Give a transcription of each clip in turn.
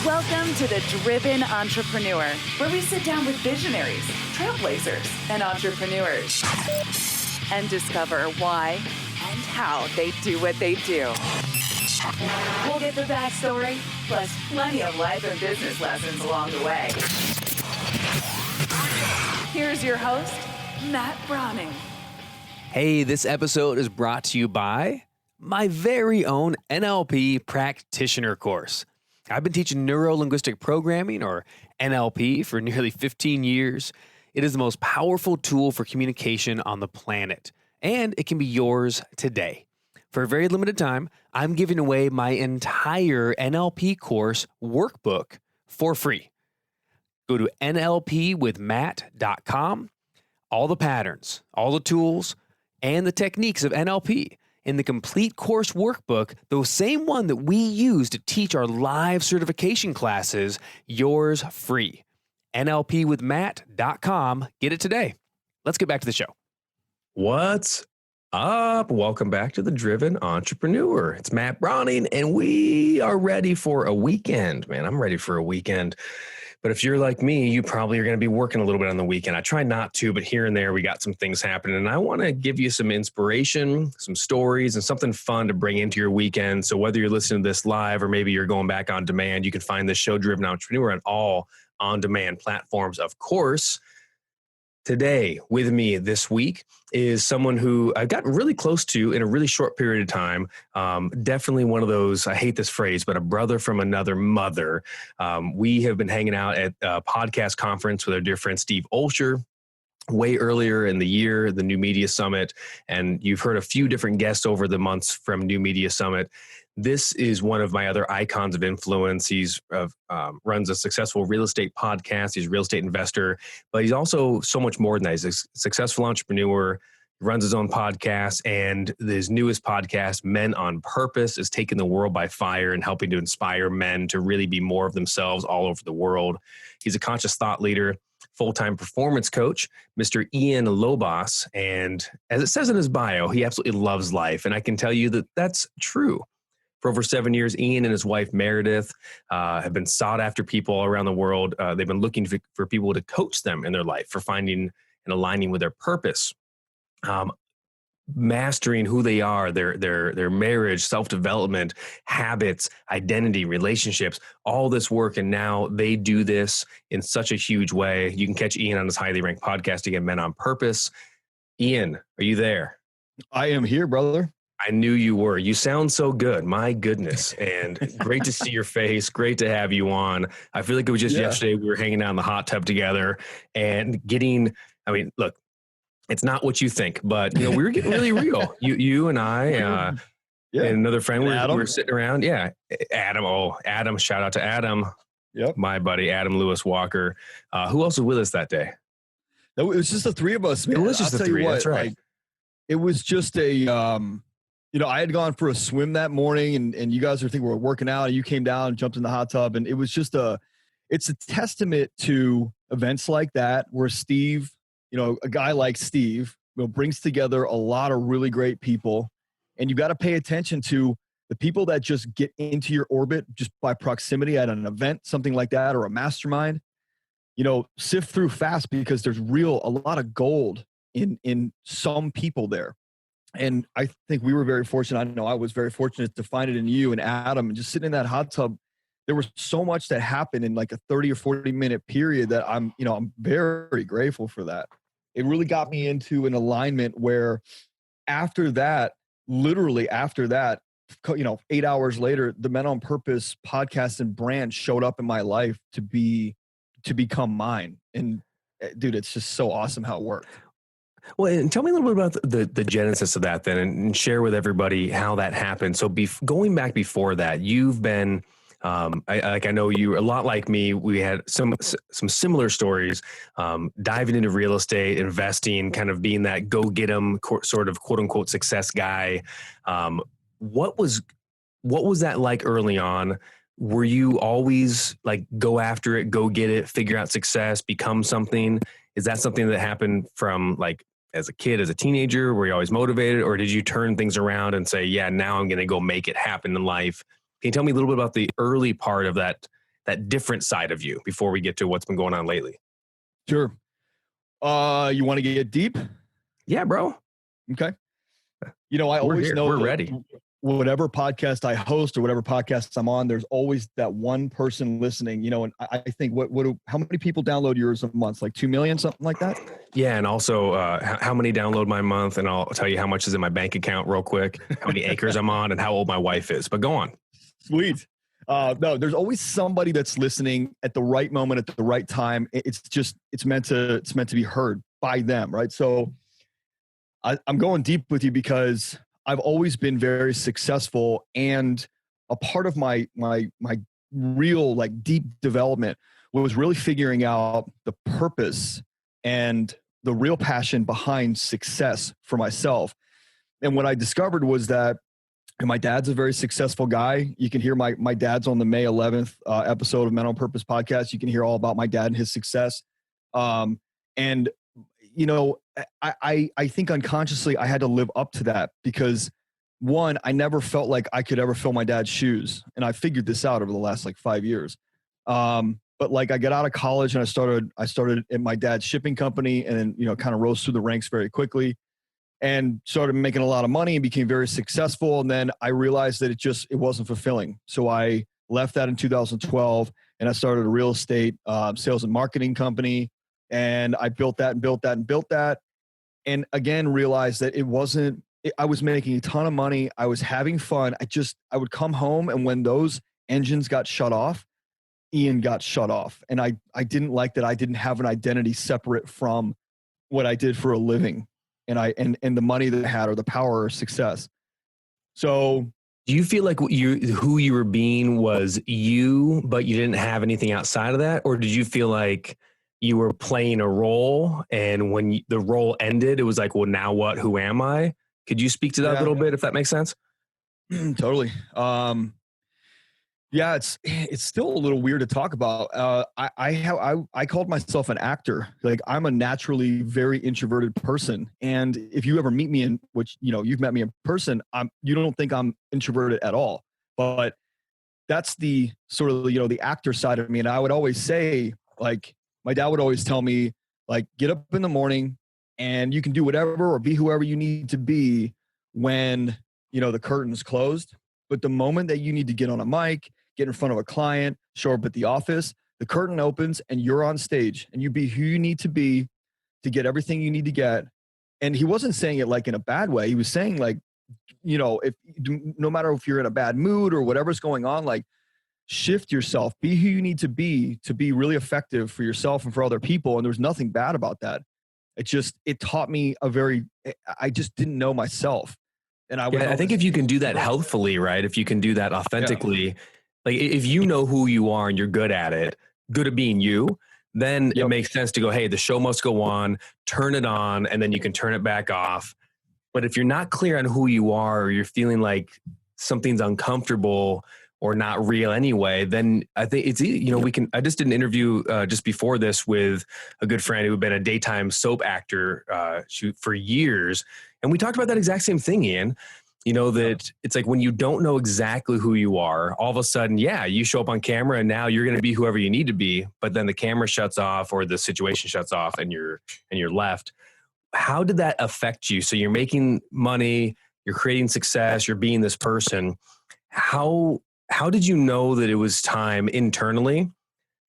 Welcome to The Driven Entrepreneur, where we sit down with visionaries, trailblazers, and entrepreneurs and discover why and how they do what they do. We'll get the backstory, plus plenty of life and business lessons along the way. Here's your host, Matt Brauning. Hey, this episode is brought to you by my very own NLP practitioner course. I've been teaching neuro-linguistic programming, or NLP, for nearly 15 years. It is the most powerful tool for communication on the planet, and it can be yours today. For a very limited time, I'm giving away my entire NLP course workbook for free. Go to nlpwithmatt.com. All the patterns, all the tools, and the techniques of NLP in the complete course workbook, the same one that we use to teach our live certification classes, yours free. nlpwithmatt.com. Get it today. Let's get back to the show. What's up? Welcome back to The Driven Entrepreneur. It's Matt Brauning, and we are ready for a weekend. Man, I'm ready for a weekend. But if you're like me, you probably are going to be working a little bit on the weekend. I try not to, but here and there, we got some things happening. And I want to give you some inspiration, some stories, and something fun to bring into your weekend. So whether you're listening to this live or maybe you're going back on demand, you can find this show, Driven Entrepreneur, on all on-demand platforms, of course. Today, with me this week, is someone who I've gotten really close to in a really short period of time. Definitely one of those, I hate this phrase, but a brother from another mother. We have been hanging out at a podcast conference with our dear friend Steve Olsher way earlier in the year, the New Media Summit. And you've heard a few different guests over the months from New Media Summit. This is one of my other icons of influence. He's runs a successful real estate podcast. He's a real estate investor, but he's also so much more than that. He's a successful entrepreneur, runs his own podcast, and his newest podcast, Men on Purpose, is taking the world by fire and helping to inspire men to really be more of themselves all over the world. He's a conscious thought leader, full-time performance coach, Mr. Ian Lobas. And as it says in his bio, he absolutely loves life. And I can tell you that that's true. For over 7 years, Ian and his wife, Meredith, have been sought after people all around the world. They've been looking for people to coach them in their life, for finding and aligning with their purpose, mastering who they are, their marriage, self-development, habits, identity, relationships, all this work. And now they do this in such a huge way. You can catch Ian on his highly ranked podcast again, Men on Purpose. Ian, are you there? I am here, brother. I knew you were. You sound so good. My goodness. And great to see your face. Great to have you on. I feel like it was just yesterday we were hanging out in the hot tub together and look, it's not what you think, but we were getting really real. You and I and another friend, we were sitting around. Yeah. Adam, shout out to Adam. Yep. My buddy, Adam Lewis Walker. Who else was with us that day? No, it was just the three of us, man. It was just the three. That's right. It was just a, I had gone for a swim that morning and you guys were working out and you came down and jumped in the hot tub. And it was just it's a testament to events like that where Steve, a guy like Steve, brings together a lot of really great people. And you got to pay attention to the people that just get into your orbit just by proximity at an event, something like that, or a mastermind. Sift through fast because there's a lot of gold in some people there. And I think we were very fortunate. I know I was very fortunate to find it in you and Adam, and just sitting in that hot tub. There was so much that happened in like a 30 or 40 minute period that I'm very grateful for that. It really got me into an alignment where literally after that, 8 hours later, the Men on Purpose podcast and brand showed up in my life to become mine. And dude, it's just so awesome how it worked. Well, and tell me a little bit about the genesis of that then, and share with everybody how that happened. So going back before that, you've been, I know you a lot like me. We had some similar stories, diving into real estate, investing, kind of being that go get 'em sort of quote unquote success guy. What was that like early on? Were you always like, go after it, go get it, figure out success, become something? Is that something that happened from like as a kid, as a teenager? Were you always motivated, or did you turn things around and say, yeah, now I'm going to go make it happen in life? Can you tell me a little bit about the early part of that different side of you before we get to what's been going on lately? Sure. You want to get deep? Yeah, bro. Okay. You know, I always know we're ready. Whatever podcast I host or whatever podcast I'm on, there's always that one person listening, you know, and I think how many people download yours a month? Like 2 million, something like that? Yeah. And also how many download my month, and I'll tell you how much is in my bank account real quick, how many acres I'm on, and how old my wife is, but go on. Sweet. No, there's always somebody that's listening at the right moment, at the right time. It's meant to be heard by them. Right. So I'm going deep with you because I've always been very successful, and a part of my real like deep development was really figuring out the purpose and the real passion behind success for myself. And what I discovered was that, and my dad's a very successful guy. You can hear my dad's on the May 11th episode of Men on Purpose podcast. You can hear all about my dad and his success. And you know, I think unconsciously I had to live up to that because, one, I never felt like I could ever fill my dad's shoes. And I figured this out over the last like 5 years. But like I got out of college and I started at my dad's shipping company, and then, you know, kind of rose through the ranks very quickly and started making a lot of money and became very successful. And then I realized that it wasn't fulfilling. So I left that in 2012 and I started a real estate sales and marketing company. And I built that and built that and built that. And again, realized that I was making a ton of money. I was having fun. I would come home, and when those engines got shut off, Ian got shut off. And I didn't like that I didn't have an identity separate from what I did for a living and the money that I had or the power or success. So do you feel like who you were being was you, but you didn't have anything outside of that? Or did you feel like you were playing a role, and when the role ended, it was like, well, now what? Who am I? Could you speak to that a little bit, if that makes sense? Totally. Yeah, it's still a little weird to talk about. I called myself an actor. Like, I'm a naturally very introverted person, and if you ever meet me in, which, you know, you've met me in person, you don't think I'm introverted at all. But that's the sort of, you know, the actor side of me. And I would always say, like, my dad would always tell me, like, get up in the morning and you can do whatever or be whoever you need to be when, you know, the curtain's closed. But the moment that you need to get on a mic, get in front of a client, show up at the office, the curtain opens and you're on stage, and you be who you need to be to get everything you need to get. And he wasn't saying it like in a bad way. He was saying, like, you know, no matter if you're in a bad mood or whatever's going on, like, shift yourself, be who you need to be really effective for yourself and for other people. And there's nothing bad about that. It taught me I just didn't know myself. And I think if you can do that healthfully, right? If you can do that authentically, like if you know who you are and you're good at being you, then it makes sense to go, hey, the show must go on, turn it on, and then you can turn it back off. But if you're not clear on who you are, or you're feeling like something's uncomfortable or not real anyway, then I think it's, you know, I just did an interview just before this with a good friend who had been a daytime soap actor for years. And we talked about that exact same thing, Ian. You know, that it's like when you don't know exactly who you are, all of a sudden, you show up on camera and now you're going to be whoever you need to be, but then the camera shuts off or the situation shuts off and you're left. How did that affect you? So you're making money, you're creating success, you're being this person. How did you know that it was time internally?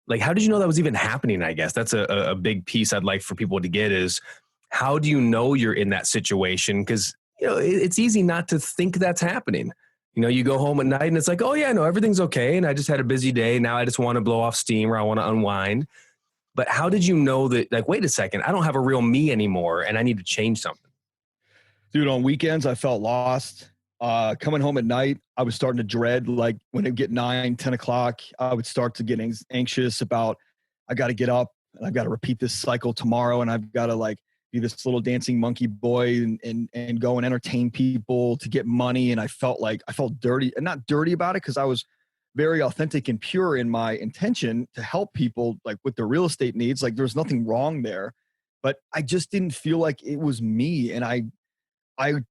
Like, how did you know that was even happening? I guess that's a big piece I'd like for people to get is, how do you know you're in that situation? Because, you know, it's easy not to think that's happening. You know, you go home at night and it's like, oh yeah, no, everything's okay. And I just had a busy day. Now I just want to blow off steam, or I want to unwind. But how did you know that, like, wait a second, I don't have a real me anymore and I need to change something? Dude, on weekends, I felt lost. Coming home at night, I was starting to dread, like when it get 9, 10 o'clock, I would start to get anxious about, I got to get up and I've got to repeat this cycle tomorrow. And I've got to, like, be this little dancing monkey boy and go and entertain people to get money. And I felt dirty, and not dirty about it, because I was very authentic and pure in my intention to help people, like with their real estate needs. Like, there's nothing wrong there. but I just didn't feel like it was me. And I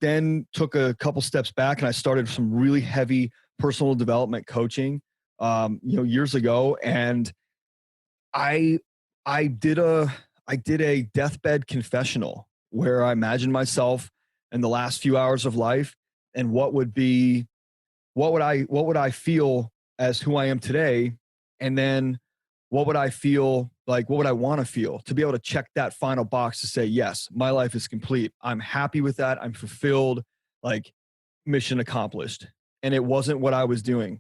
then took a couple steps back and I started some really heavy personal development coaching, years ago. And I did a deathbed confessional where I imagined myself in the last few hours of life and what would I feel as who I am today, and then what would I feel like, what would I want to feel to be able to check that final box to say, yes, my life is complete. I'm happy with that. I'm fulfilled, like mission accomplished. And it wasn't what I was doing.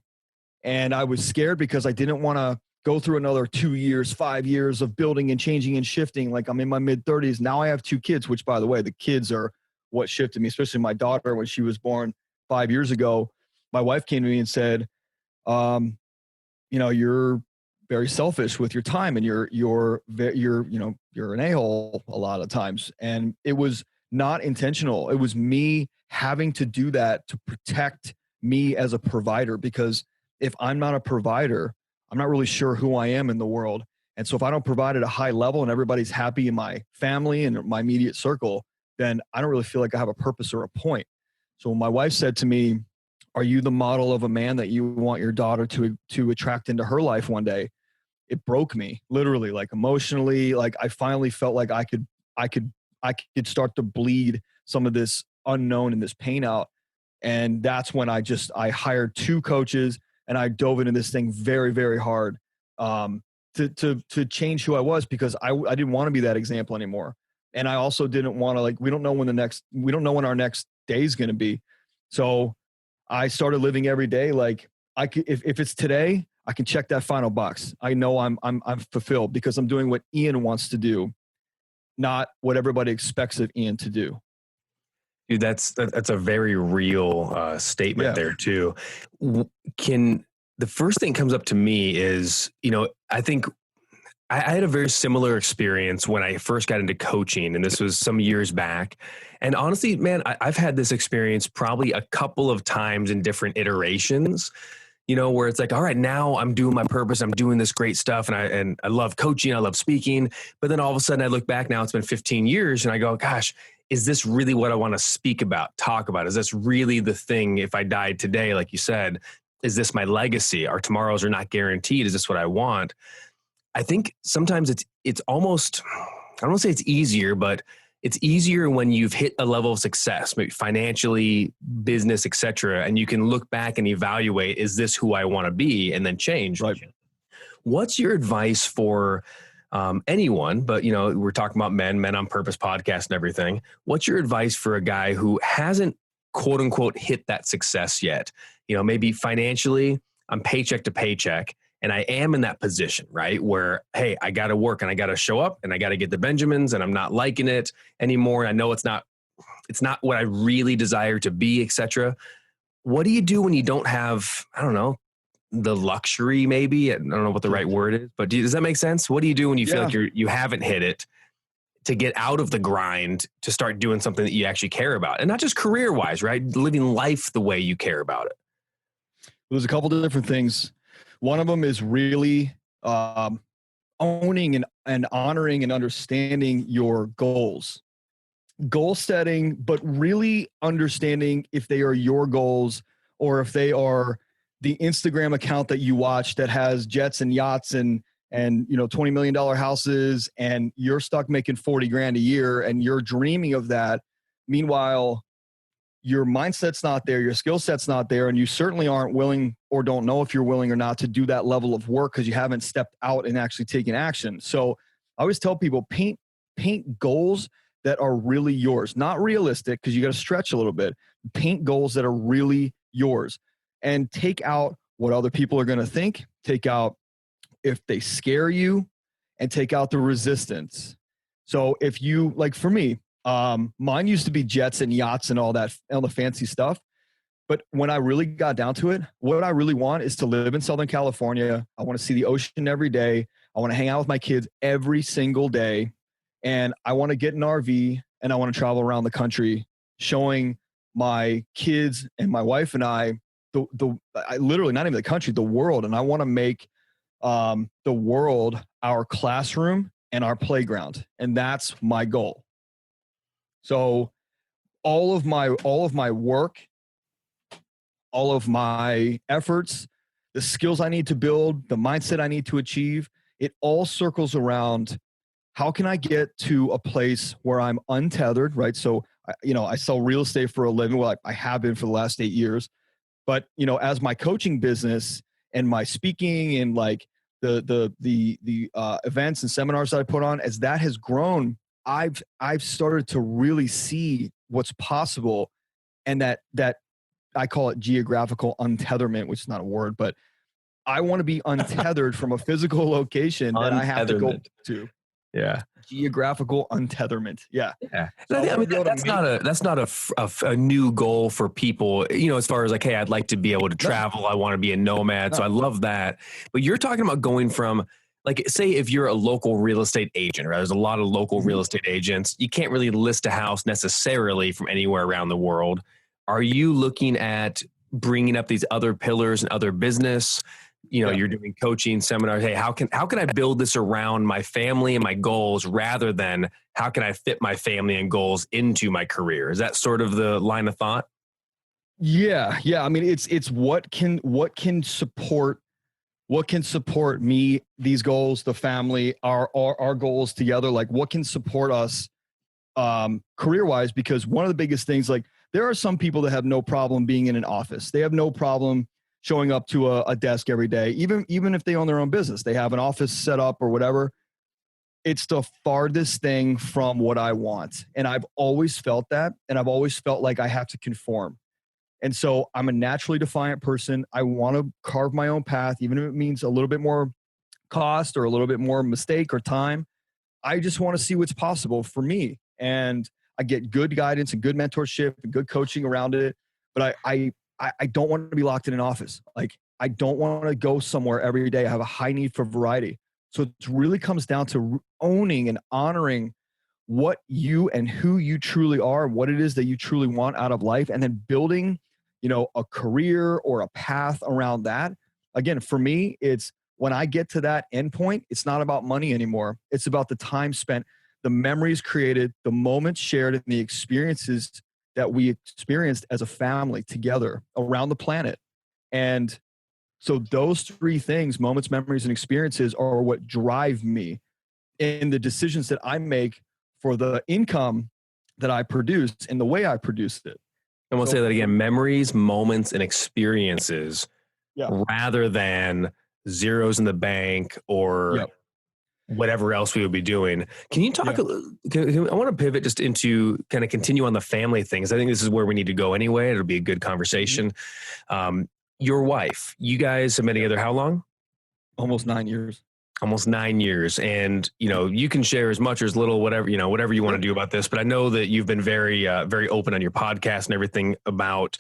And I was scared because I didn't want to go through another 2 years, 5 years of building and changing and shifting. Like I'm in my mid 30s. Now I have 2 kids, which by the way, the kids are what shifted me, especially my daughter when she was born 5 years ago. My wife came to me and said, you're very selfish with your time and you're an a-hole a lot of times. And it was not intentional. It was me having to do that to protect me as a provider, because if I'm not a provider, I'm not really sure who I am in the world. And so if I don't provide at a high level and everybody's happy in my family and my immediate circle, then I don't really feel like I have a purpose or a point. So when my wife said to me, are you the model of a man that you want your daughter to attract into her life one day? It broke me literally, like emotionally. Like I finally felt like I could start to bleed some of this unknown and this pain out. And that's when I hired 2 coaches and I dove into this thing very, very hard to change who I was, because I didn't want to be that example anymore. And I also didn't want to, we don't know when our next day is going to be. So I started living every day like if it's today, I can check that final box. I know I'm fulfilled because I'm doing what Ian wants to do, not what everybody expects of Ian to do. Dude, that's a very real statement there too. The first thing comes up to me is, I think I had a very similar experience when I first got into coaching, and this was some years back. And honestly, man, I've had this experience probably a couple of times in different iterations, where it's like, all right, now I'm doing my purpose. I'm doing this great stuff. And I love coaching. I love speaking. But then all of a sudden I look back now, it's been 15 years and I go, gosh, is this really what I want to speak about, talk about? Is this really the thing? If I died today, like you said, is this my legacy? Our tomorrows are not guaranteed. Is this what I want? I think sometimes it's almost, I don't want to say it's easier, but it's easier when you've hit a level of success, maybe financially, business, et cetera, and you can look back and evaluate, is this who I want to be, and then change. Right. What's your advice for anyone, but we're talking about Men on Purpose podcast and everything. What's your advice for a guy who hasn't quote unquote hit that success yet? Maybe financially, I'm paycheck to paycheck. And I am in that position, right? Where, hey, I got to work and I got to show up and I got to get the Benjamins and I'm not liking it anymore. I know it's not what I really desire to be, et cetera. What do you do when you don't have, I don't know, the luxury maybe? I don't know what the right word is, but does that make sense? What do you do when you feel like you haven't hit it, to get out of the grind, to start doing something that you actually care about? And not just career-wise, right? Living life the way you care about it. There's a couple of different things. One of them is really owning and honoring and understanding your goals. Goal setting, but really understanding if they are your goals or if they are the Instagram account that you watch that has jets and yachts and $20 million houses, and you're stuck making 40 grand a year and you're dreaming of that. Meanwhile, your mindset's not there, your skill set's not there, and you certainly aren't willing or don't know if you're willing or not to do that level of work because you haven't stepped out and actually taken action. So I always tell people, paint goals that are really yours, not realistic because you got to stretch a little bit. Paint goals that are really yours and take out what other people are going to think, take out if they scare you, and take out the resistance. So if you, like for me, mine used to be jets and yachts and all the fancy stuff. But when I really got down to it, what I really want is to live in Southern California. I want to see the ocean every day. I want to hang out with my kids every single day. And I want to get an RV and I want to travel around the country showing my kids and my wife and I literally not even the country, the world. And I want to make the world our classroom and our playground. And that's my goal. So all of my work, all of my efforts, the skills I need to build, the mindset I need to achieve, it all circles around how can I get to a place where I'm untethered, right? So, I sell real estate for a living. Well, I have been for the last 8 years. But, as my coaching business and my speaking and like the events and seminars that I put on, as that has grown, I've started to really see what's possible, and that I call it geographical untetherment, which is not a word, but I want to be untethered from a physical location that I have to go to. Yeah. Geographical untetherment. Yeah. Yeah. So That's not a new goal for people, as far as like, hey, I'd like to be able to travel. I want to be a nomad. No. So I love that. But you're talking about going from, like, say if you're a local real estate agent, right? There's a lot of local real estate agents. You can't really list a house necessarily from anywhere around the world. Are you looking at bringing up these other pillars and other business? You're doing coaching seminars. Hey, how can I build this around my family and my goals rather than how can I fit my family and goals into my career? Is that sort of the line of thought? Yeah. I mean, it's what can support me, these goals, the family, our goals together. Like what can support us career-wise? Because one of the biggest things, like there are some people that have no problem being in an office. They have no problem showing up to a desk every day, even if they own their own business. They have an office set up or whatever. It's the farthest thing from what I want. And I've always felt that. And I've always felt like I have to conform. And so I'm a naturally defiant person. I want to carve my own path, even if it means a little bit more cost or a little bit more mistake or time. I just want to see what's possible for me. And I get good guidance and good mentorship and good coaching around it. But I don't want to be locked in an office. Like I don't want to go somewhere every day. I have a high need for variety. So it really comes down to owning and honoring what you and who you truly are, what it is that you truly want out of life, and then building, a career or a path around that. Again, for me, it's when I get to that endpoint, it's not about money anymore. It's about the time spent, the memories created, the moments shared, and the experiences that we experienced as a family together around the planet. And so those three things, moments, memories, and experiences, are what drive me in the decisions that I make for the income that I produce and the way I produce it. And we'll say that again: memories, moments, and experiences, rather than zeros in the bank or whatever else we would be doing. Can you talk? I want to pivot just into kind of continue on the family things. I think this is where we need to go anyway. It'll be a good conversation. Your wife, you guys have been together how long? Almost 9 years. Almost 9 years. And, you can share as much or as little, whatever you want to do about this. But I know that you've been very, very open on your podcast and everything about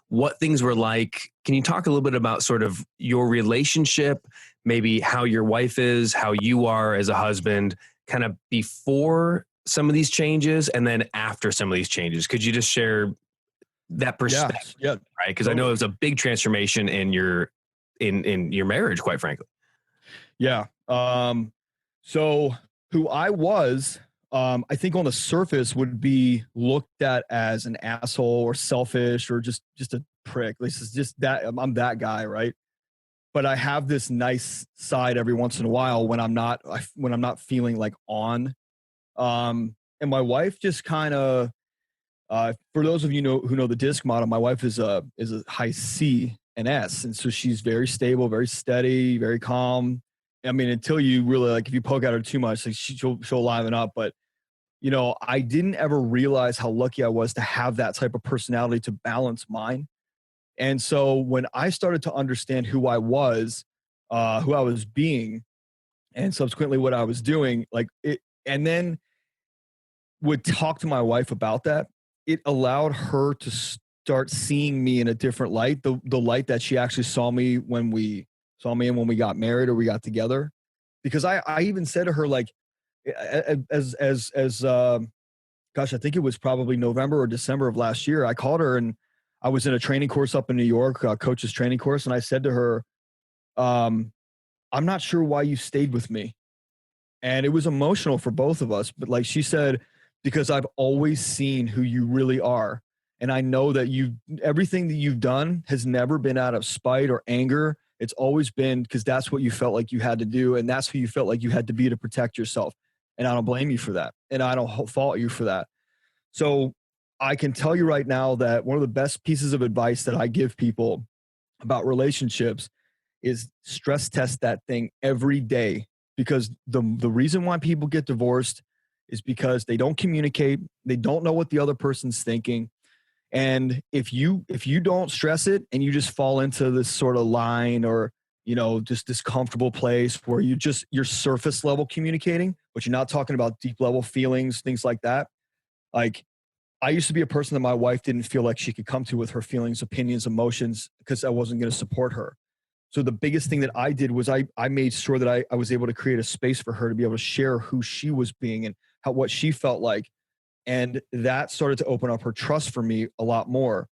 what things were like. Can you talk a little bit about sort of your relationship, maybe how your wife is, how you are as a husband, kind of before some of these changes and then after some of these changes? Could you just share that perspective? Yeah. Right. Because I know it was a big transformation in your marriage, quite frankly. Yeah. So who I was, I think on the surface would be looked at as an asshole or selfish or just a prick. This is just that I'm that guy. Right. But I have this nice side every once in a while when I'm not feeling like on. And my wife just kind of, for those of you who know the DISC model, my wife is a high C and S. And so she's very stable, very steady, very calm. I mean, until you really, like, if you poke at her too much, like she'll liven up. But, I didn't ever realize how lucky I was to have that type of personality to balance mine. And so when I started to understand who I was being, and subsequently what I was doing, like it, and then would talk to my wife about that, it allowed her to start seeing me in a different light, the light that she actually saw me when we got married or we got together. Because I even said to her, like, gosh, I think it was probably November or December of last year. I called her and I was in a training course up in New York, a coach's training course. And I said to her, I'm not sure why you stayed with me. And it was emotional for both of us. But like she said, because I've always seen who you really are. And I know that everything that you've done has never been out of spite or anger. It's always been because that's what you felt like you had to do. And that's who you felt like you had to be to protect yourself. And I don't blame you for that. And I don't fault you for that. So I can tell you right now that one of the best pieces of advice that I give people about relationships is stress test that thing every day, because the reason why people get divorced is because they don't communicate. They don't know what the other person's thinking. And if you don't stress it and you just fall into this sort of line or, just this comfortable place where you're surface level communicating, but you're not talking about deep level feelings, things like that. Like, I used to be a person that my wife didn't feel like she could come to with her feelings, opinions, emotions, because I wasn't going to support her. So the biggest thing that I did was I made sure that I was able to create a space for her to be able to share who she was being and what she felt like. And that started to open up her trust for me a lot more.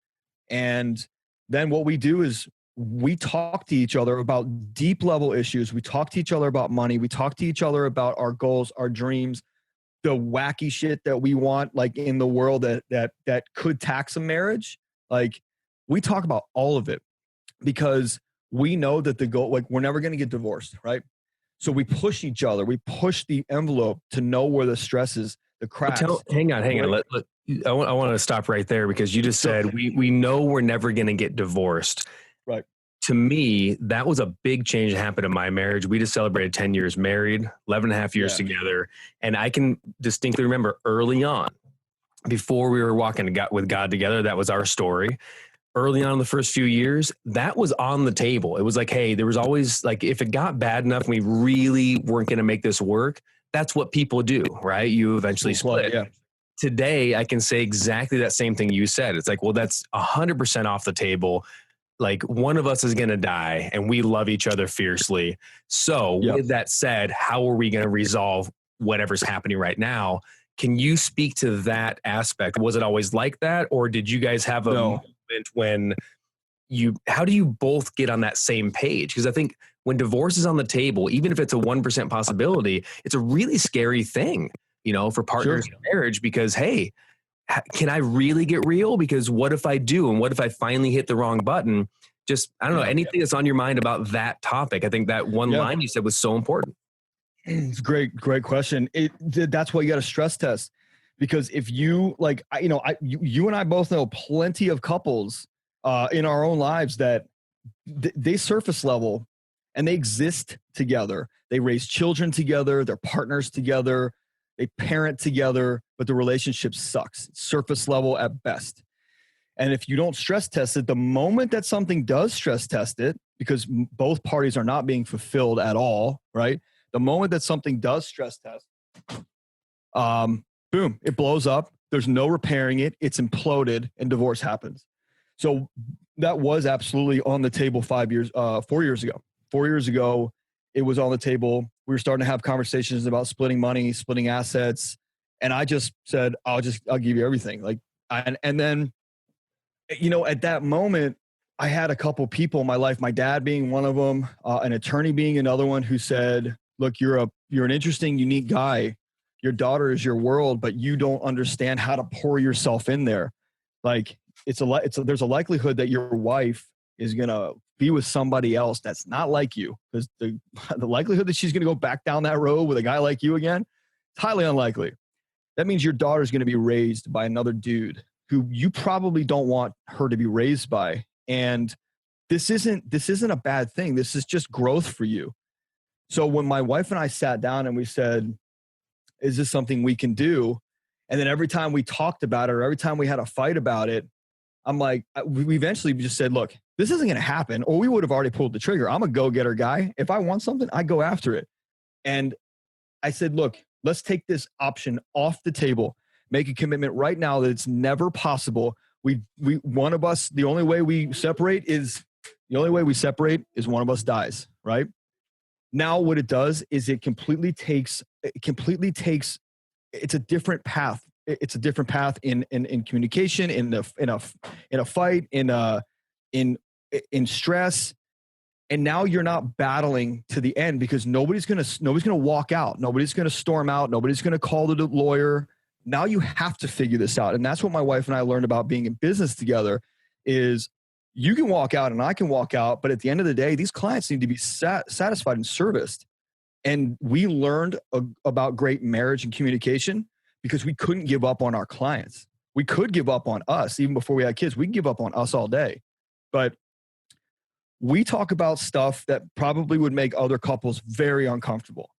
And then what we do is we talk to each other about deep level issues. We talk to each other about money. We talk to each other about our goals, our dreams, the wacky shit that we want, like in the world that could tax a marriage. Like, we talk about all of it because we know that the goal, like, we're never going to get divorced, right? So we push each other. We push the envelope to know where the stress is, the cracks. Hang on. I want to stop right there because you just said we know we're never going to get divorced. Right. To me, that was a big change that happened in my marriage. We just celebrated 10 years married, 11 and a half years together. And I can distinctly remember early on, before we were walking with God together, that was our story. Early on in the first few years, that was on the table. It was like, hey, there was always like, if it got bad enough and we really weren't going to make this work, that's what people do, right? You eventually split. Yeah. Today, I can say exactly that same thing you said. It's like, well, that's 100% off the table. Like, one of us is going to die and we love each other fiercely. So with that said, how are we going to resolve whatever's happening right now? Can you speak to that aspect? Was it always like that? Or did you guys have a moment when how do you both get on that same page? Because I think when divorce is on the table, even if it's a 1% possibility, it's a really scary thing, for partners in marriage, because, hey, can I really get real? Because what if I do? And what if I finally hit the wrong button? Just, I don't know, anything that's on your mind about that topic. I think that one line you said was so important. It's great question. That's why you got to stress test, because if you you and I both know plenty of couples in our own lives that they surface level and they exist together. They raise children together. They're partners together. They parent together, but the relationship sucks. It's surface level at best. And if you don't stress test it, the moment that something does stress test it, because both parties are not being fulfilled at all, right? The moment that something does stress test, boom, it blows up. There's no repairing it. It's imploded and divorce happens. So that was absolutely on the table 4 years ago. 4 years ago, it was on the table. We were starting to have conversations about splitting money, splitting assets. And I just said, I'll give you everything. And then, at that moment, I had a couple people in my life, my dad being one of them, an attorney being another one, who said, look, you're an interesting, unique guy. Your daughter is your world, but you don't understand how to pour yourself in there. Like, there's a likelihood that your wife is going to be with somebody else that's not like you, because the likelihood that she's going to go back down that road with a guy like you again, it's highly unlikely. That means your daughter's going to be raised by another dude who you probably don't want her to be raised by. And this isn't a bad thing. This is just growth for you. So when my wife and I sat down and we said, is this something we can do? And then every time we talked about it, or every time we had a fight about it, I'm like, we eventually just said, look, this isn't going to happen, or we would have already pulled the trigger. I'm a go-getter guy. If I want something, I go after it. And I said, look, let's take this option off the table. Make a commitment right now that it's never possible. One of us, the only way we separate is one of us dies, right? Now what it does is it completely takes, it's a different path. It's a different path in communication, in a fight, in stress. And now you're not battling to the end because nobody's going to walk out. Nobody's going to storm out. Nobody's going to call the lawyer. Now you have to figure this out. And that's what my wife and I learned about being in business together is you can walk out and I can walk out. But at the end of the day, these clients need to be satisfied and serviced. And we learned about great marriage and communication because we couldn't give up on our clients. We could give up on us even before we had kids. We could give up on us all day. But we talk about stuff that probably would make other couples very uncomfortable.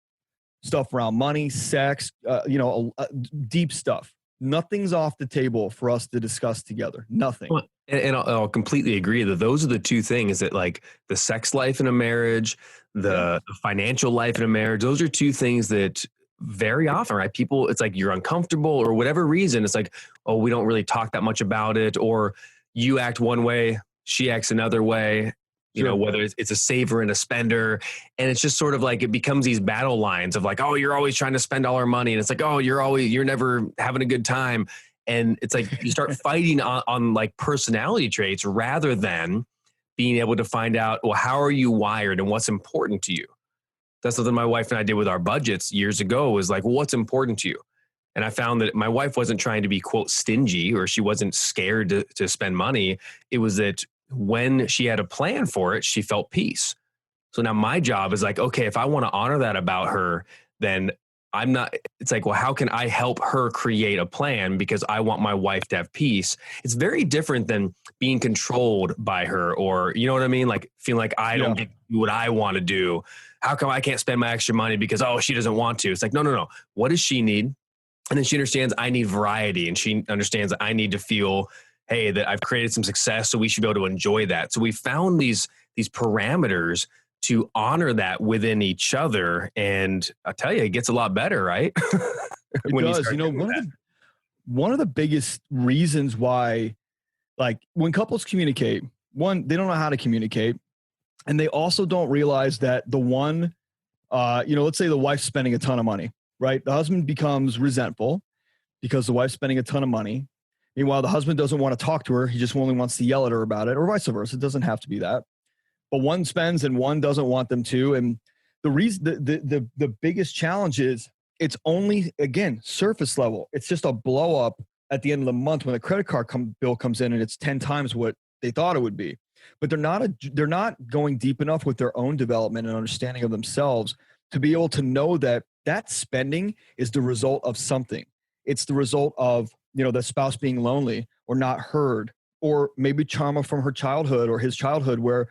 Stuff around money, sex, deep stuff. Nothing's off the table for us to discuss together. Nothing. Well, and I'll completely agree that those are the two things that, like, the sex life in a marriage, the financial life in a marriage, those are two things that very often, right? People, it's like you're uncomfortable or whatever reason. It's like, oh, we don't really talk that much about it, or you act one way, she acts another way. You know, whether it's a saver and a spender. And it's just sort of like, it becomes these battle lines of like, oh, you're always trying to spend all our money. And it's like, oh, you're never having a good time. And it's like, you start fighting on like personality traits rather than being able to find out, well, how are you wired and what's important to you? That's something my wife and I did with our budgets years ago, was like, well, what's important to you? And I found that my wife wasn't trying to be, quote, stingy, or she wasn't scared to spend money. It was that when she had a plan for it, she felt peace. So now my job is like, okay, if I want to honor that about her, then it's like, well, how can I help her create a plan because I want my wife to have peace? It's very different than being controlled by her, or, you know what I mean? Like feeling like I don't get to do what I want to do. How come I can't spend my extra money because, oh, she doesn't want to? It's like, no. What does she need? And then she understands I need variety, and she understands that I need to feel, hey, that I've created some success, so we should be able to enjoy that. So we found these parameters to honor that within each other. And I'll tell you, it gets a lot better, right? It does. You know, one of the biggest reasons why, like, when couples communicate, one, they don't know how to communicate. And they also don't realize that the one, let's say the wife's spending a ton of money, right? The husband becomes resentful because the wife's spending a ton of money. Meanwhile, the husband doesn't want to talk to her. He just only wants to yell at her about it, or vice versa. It doesn't have to be that. But one spends and one doesn't want them to. And the reason, the biggest challenge is it's only, again, surface level. It's just a blow up at the end of the month when the credit card bill comes in and it's 10 times what they thought it would be. But they're not going deep enough with their own development and understanding of themselves to be able to know that spending is the result of something. It's the result of, the spouse being lonely or not heard, or maybe trauma from her childhood or his childhood, where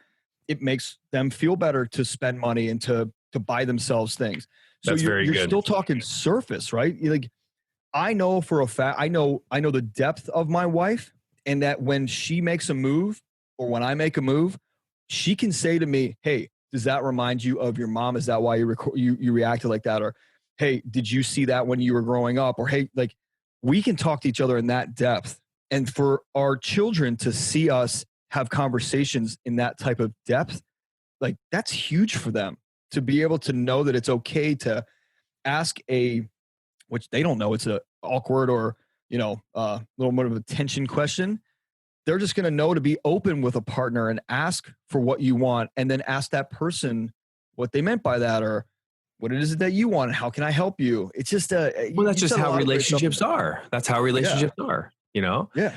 it makes them feel better to spend money and to buy themselves things. So That's you're good. Still talking surface, right? Like, I know for a fact, I know the depth of my wife, and that when she makes a move or when I make a move, she can say to me, hey, does that remind you of your mom? Is that why you reacted like that? Or, hey, did you see that when you were growing up? Or, hey, like, we can talk to each other in that depth. And for our children to see us have conversations in that type of depth, like, that's huge for them, to be able to know that it's okay to ask which they don't know, it's a awkward or, a little more of a tension question. They're just going to know to be open with a partner and ask for what you want, and then ask that person what they meant by that, or what it is that you want. How can I help you? It's just that's just how relationships are. That's how relationships are, Yeah.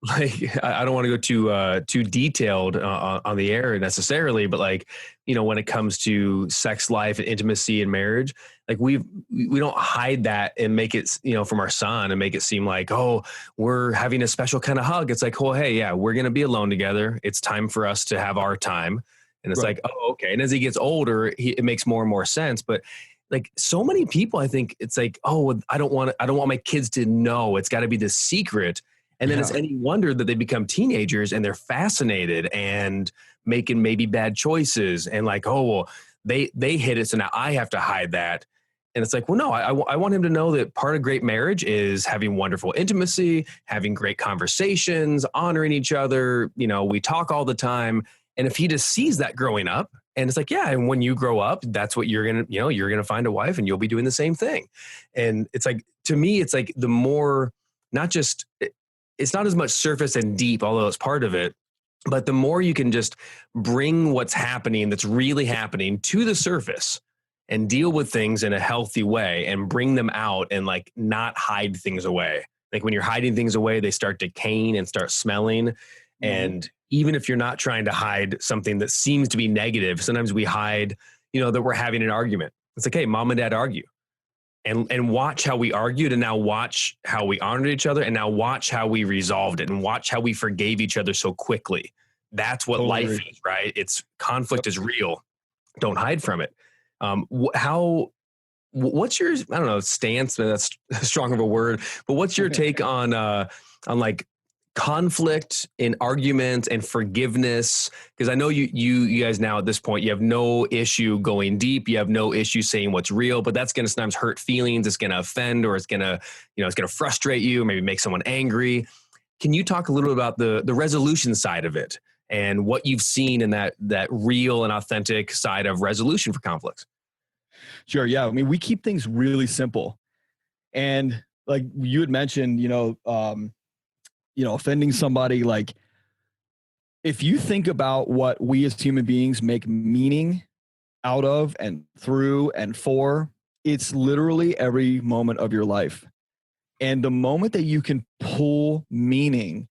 Like, I don't want to go too detailed on the air necessarily, but like, when it comes to sex life and intimacy and marriage, like we don't hide that and make it, from our son, and make it seem like, oh, we're having a special kind of hug. It's like, oh, hey, yeah, we're going to be alone together. It's time for us to have our time. And it's like, oh, okay. And as he gets older, it makes more and more sense. But like, so many people, I think it's like, oh, I don't want my kids to know. It's got to be this secret. And then it's any wonder that they become teenagers and they're fascinated and making maybe bad choices, and like, oh, well, they hit it, so now I have to hide that. And it's like, well, no, I want him to know that part of great marriage is having wonderful intimacy, having great conversations, honoring each other. We talk all the time. And if he just sees that growing up, and it's like, yeah, and when you grow up, that's what you're going to find a wife, and you'll be doing the same thing. And it's like, to me, it's like the more, not just, it's not as much surface and deep, although it's part of it. But the more you can just bring what's happening, that's really happening, to the surface and deal with things in a healthy way and bring them out and like not hide things away. Like when you're hiding things away, they start decaying and start smelling. And even if you're not trying to hide something that seems to be negative, sometimes we hide, that we're having an argument. It's like, hey, mom and dad argue. And watch how we argued, and now watch how we honored each other, and now watch how we resolved it, and watch how we forgave each other so quickly. That's what life is, right? It's conflict is real. Don't hide from it. What's your, I don't know, stance? That's strong of a word, but what's your take on like conflict in arguments and forgiveness? Because I know you guys now at this point, you have no issue going deep. You have no issue saying what's real, but that's going to sometimes hurt feelings. It's going to offend, or it's going to, it's going to frustrate you, maybe make someone angry. Can you talk a little bit about the resolution side of it and what you've seen in that real and authentic side of resolution for conflicts? Sure. Yeah. I mean, we keep things really simple. And like you had mentioned, offending somebody, like if you think about what we as human beings make meaning out of and through and for, it's literally every moment of your life. And the moment that you can pull meaning,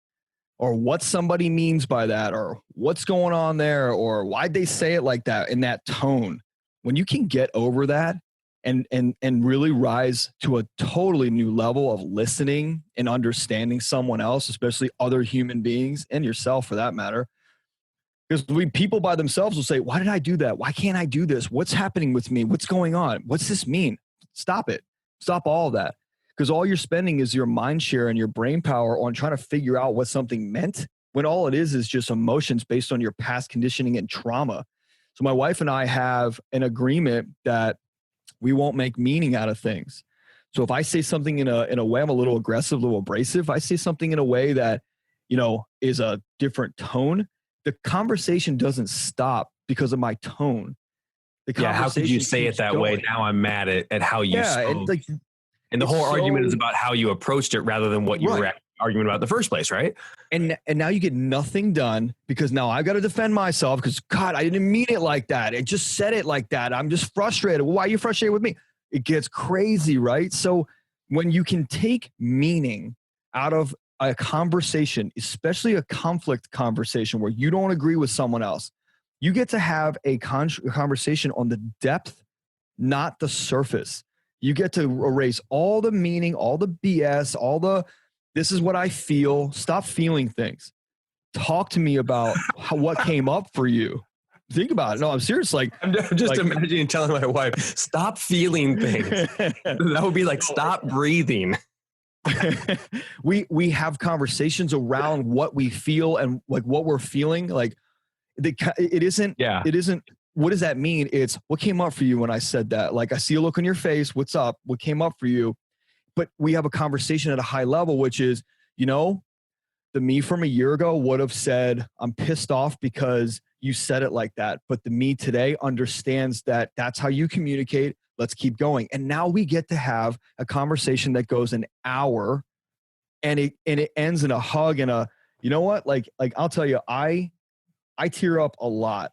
or what somebody means by that, or what's going on there, or why'd they say it like that in that tone, when you can get over that and really rise to a totally new level of listening and understanding someone else, especially other human beings and yourself for that matter. Because people by themselves will say, why did I do that? Why can't I do this? What's happening with me? What's going on? What's this mean? Stop it. Stop all of that. Because all you're spending is your mind share and your brain power on trying to figure out what something meant, when all it is just emotions based on your past conditioning and trauma. So my wife and I have an agreement that we won't make meaning out of things. So if I say something in a way I'm a little aggressive, a little abrasive, I say something in a way that, is a different tone, the conversation doesn't stop because of my tone. How could you say it that way? Now I'm mad at how you spoke. And the whole argument is about how you approached it rather than what you were arguing about in the first place, right? And now you get nothing done because now I've got to defend myself because, God, I didn't mean it like that. I just said it like that. I'm just frustrated. Why are you frustrated with me? It gets crazy, right? So when you can take meaning out of a conversation, especially a conflict conversation where you don't agree with someone else, you get to have a conversation on the depth, not the surface. You get to erase all the meaning, all the BS, this is what I feel. Stop feeling things. Talk to me about what came up for you. Think about it. No, I'm serious. Like I'm just imagining telling my wife, stop feeling things. That would be like, stop breathing. We have conversations around what we feel and like what we're feeling. Like it isn't. What does that mean? It's what came up for you when I said that. Like I see a look on your face. What's up? What came up for you? But we have a conversation at a high level, which is, the me from a year ago would have said, I'm pissed off because you said it like that. But the me today understands that that's how you communicate. Let's keep going. And now we get to have a conversation that goes an hour and it ends in a hug and you know what? Like I'll tell you, I tear up a lot.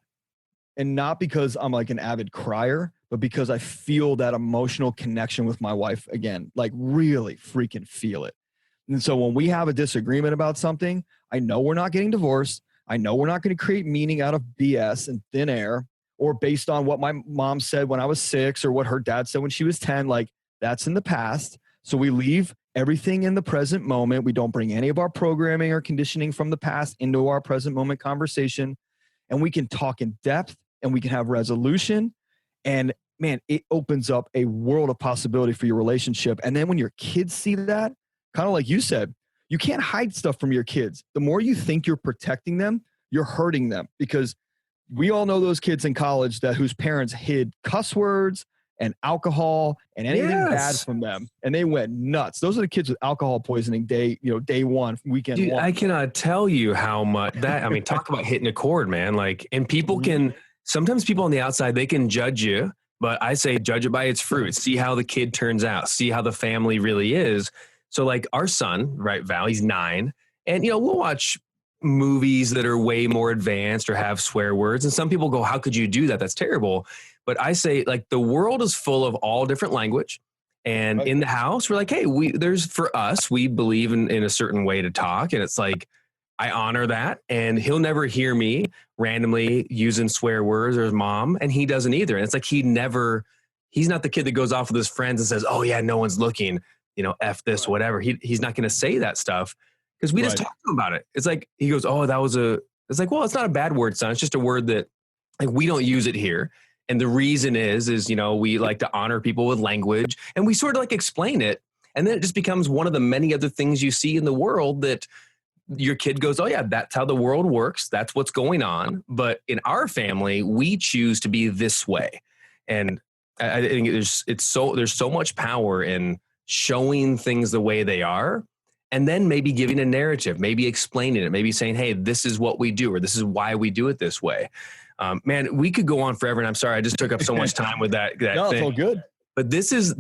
And not because I'm like an avid crier, but because I feel that emotional connection with my wife again, like really freaking feel it. And so when we have a disagreement about something, I know we're not getting divorced. I know we're not going to create meaning out of BS and thin air or based on what my mom said when I was 6 or what her dad said when she was 10. Like that's in the past. So we leave everything in the present moment. We don't bring any of our programming or conditioning from the past into our present moment conversation. And we can talk in depth. And we can have resolution, and man, it opens up a world of possibility for your relationship. And then when your kids see that, kind of like you said, you can't hide stuff from your kids. The more you think you're protecting them, you're hurting them, because we all know those kids in college whose parents hid cuss words and alcohol and anything bad from them, and they went nuts. Those are the kids with alcohol poisoning day one, weekend Dude, one. I cannot tell you how much that. I mean, talk about hitting a chord, man. Like, and people can. Sometimes people on the outside, they can judge you, but I say judge it by its fruit. See how the kid turns out. See how the family really is. So like our son, right, Val, he's 9. And, we'll watch movies that are way more advanced or have swear words. And some people go, how could you do that? That's terrible. But I say, like, the world is full of all different language. And in the house, we're like, hey, for us, we believe in a certain way to talk. And it's like, I honor that. And he'll never hear me randomly using swear words or his mom. And he doesn't either. And it's like, he's not the kid that goes off with his friends and says, oh yeah, no one's looking, F this, whatever. He's not going to say that stuff because we just talk to him about it. It's like, he goes, oh, it's like, well, it's not a bad word, son. It's just a word that, like, we don't use it here. And the reason is, we like to honor people with language, and we sort of like explain it. And then it just becomes one of the many other things you see in the world that your kid goes, oh yeah, that's how the world works. That's what's going on. But in our family, we choose to be this way. And I think there's so much power in showing things the way they are, and then maybe giving a narrative, maybe explaining it, maybe saying, hey, this is what we do, or this is why we do it this way. Man, we could go on forever, and I'm sorry I just took up so much time with that no, thing. It's all good. But this is,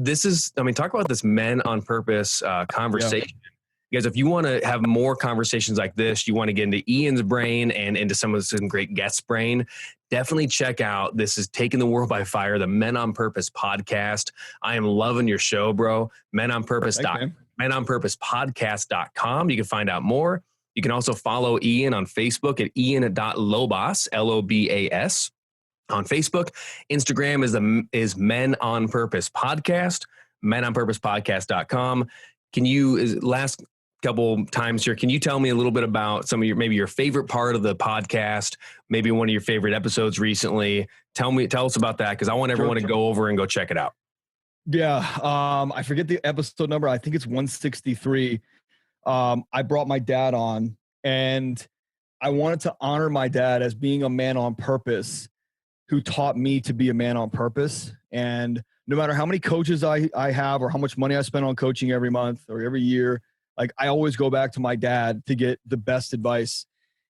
I mean, talk about this men on purpose conversation. Yeah. Guys, if you want to have more conversations like this, you want to get into Ian's brain and into some great guest brain, definitely check out. This is Taking the World by Fire, the Men on Purpose podcast. I am loving your show, bro. menonpurpose.podcast.com. You can find out more. You can also follow Ian on Facebook at ian.lobas, Lobas, on Facebook. Instagram is Men on Purpose Podcast, menonpurposepodcast.com. Can you, last couple times here, can you tell me a little bit about some of your favorite part of the podcast, maybe one of your favorite episodes recently? Tell us about that, because I want everyone to go over and go check it out. Yeah, I forget the episode number. I think it's 163. I brought my dad on, and I wanted to honor my dad as being a man on purpose who taught me to be a man on purpose. And no matter how many coaches I have or how much money I spend on coaching every month or every year, like, I always go back to my dad to get the best advice.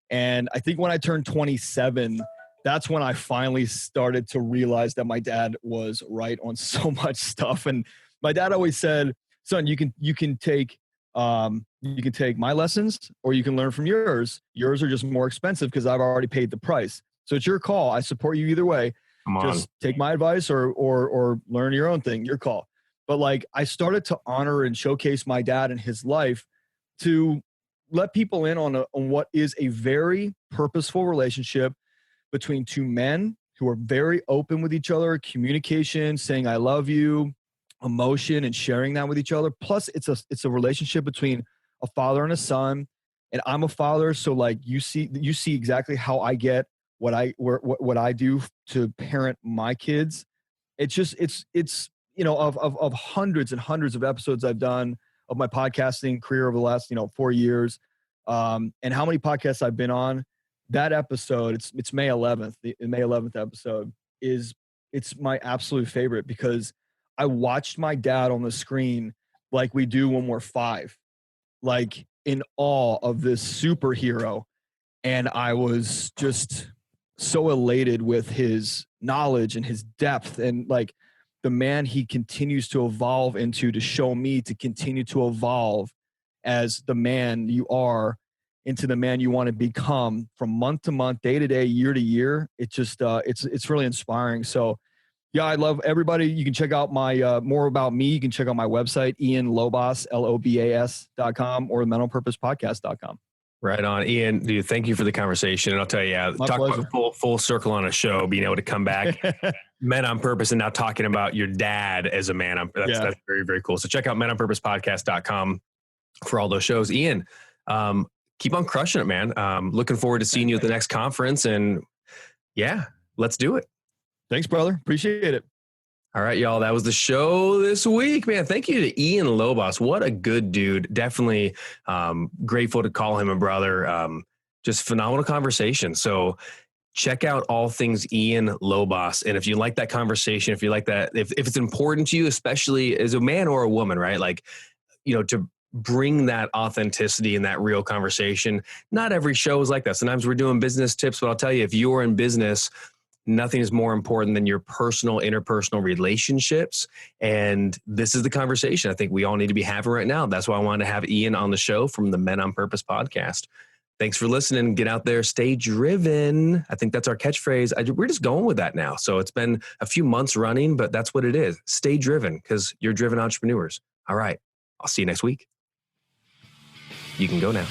And I think when I turned 27, that's when I finally started to realize that my dad was right on so much stuff. And my dad always said, son, you can take my lessons, or you can learn from yours. Yours are just more expensive because I've already paid the price. So it's your call. I support you either way. Just take my advice or learn your own thing, your call. But like, I started to honor and showcase my dad and his life to let people in on what is a very purposeful relationship between two men who are very open with each other, communication, saying I love you, emotion, and sharing that with each other. Plus it's a relationship between a father and a son. And I'm a father. So like, you see exactly how I get what I do to parent my kids. It's just, it's, of hundreds and hundreds of episodes I've done of my podcasting career over the last, 4 years, and how many podcasts I've been on. That episode, it's May 11th. The May 11th episode it's my absolute favorite, because I watched my dad on the screen like we do when we're 5, like in awe of this superhero. And I was just so elated with his knowledge and his depth, and like the man he continues to evolve into, to show me to continue to evolve as the man you are into the man you want to become from month to month, day to day, year to year. It just, it's really inspiring. So yeah, I love everybody. You can check out my, more about me. You can check out my website, ianlobas, Lobas.com, or mentalpurposepodcast.com. Right on. Ian, dude, thank you for the conversation. And I'll tell you, talk about full circle on a show, being able to come back, Men on Purpose, and now talking about your dad as a man. That's very, very cool. So check out menonpurposepodcast.com for all those shows. Ian, keep on crushing it, man. Looking forward to seeing you at the next conference. And yeah, let's do it. Thanks, brother. Appreciate it. All right, y'all. That was the show this week, man. Thank you to Ian Lobas. What a good dude. Definitely grateful to call him a brother. Just phenomenal conversation. So check out all things Ian Lobas. And if you like that conversation, if you like that, if it's important to you, especially as a man or a woman, right? Like, to bring that authenticity and that real conversation. Not every show is like that. Sometimes we're doing business tips, but I'll tell you, if you're in business, nothing is more important than your personal, interpersonal relationships. And this is the conversation I think we all need to be having right now. That's why I wanted to have Ian on the show from the Men on Purpose podcast. Thanks for listening. Get out there, stay driven. I think that's our catchphrase. We're just going with that now. So it's been a few months running, but that's what it is. Stay driven because you're driven entrepreneurs. All right. I'll see you next week. You can go now.